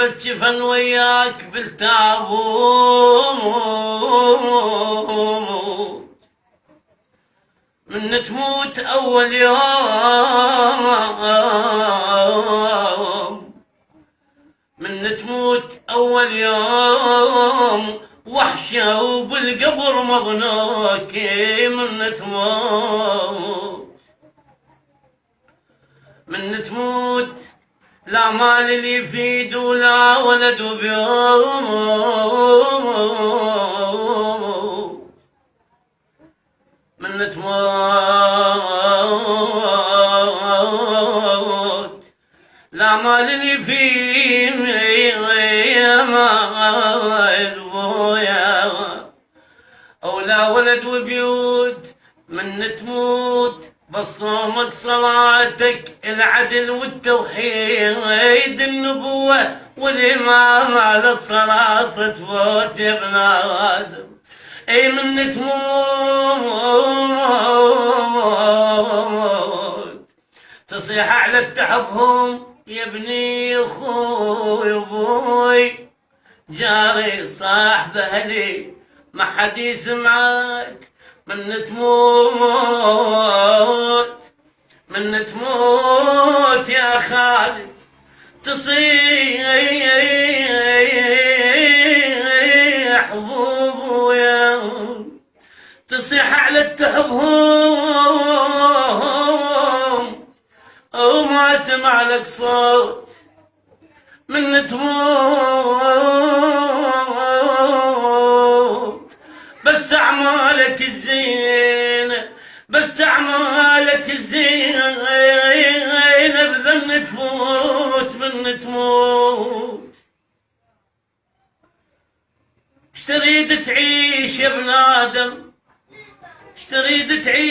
بتشفن وياك بالتابوت من تموت أول يوم، من تموت أول يوم وحشة وبالقبر مظنوك من تموت، من تموت لا مال اللي يفيد ولا ولد بيوم، من تموت لا مال اللي يفيد أو لا ولد وبيوت، من تموت بصومك صلاتك العدل والتوحيد النبوة والإمام على الصلاة تفوت يا ابن آدم. أي من تموت تصيح على التحفهم يا ابني أخوي أبوي جاري صاحب أهلي ما حد يسمعك، من تموت من تموت يا خالد تصيح بويا، تصيح على التحبهم وما سمع لك صوت، من تموت بس أعمالك الزينة، بس أعمالك الزينة بذن تفوت من تموت. اش تريد تعيش يا ابن آدم، اش تريد تعيش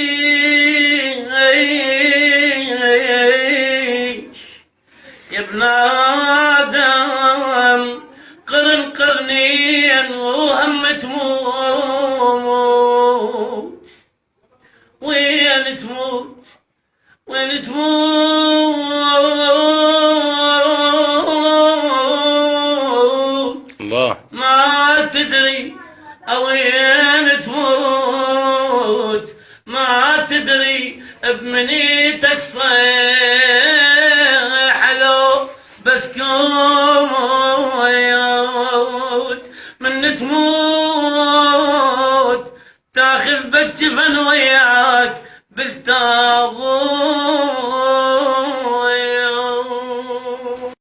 يا ابن آدم، قرن قرنين وهم تموت، وين تموت وين تموت الله ما تدري وين تموت، ما تدري بمنيتك صيح لو بس كوت، من تموت تاخذ بالجفن وياك بالتابوت.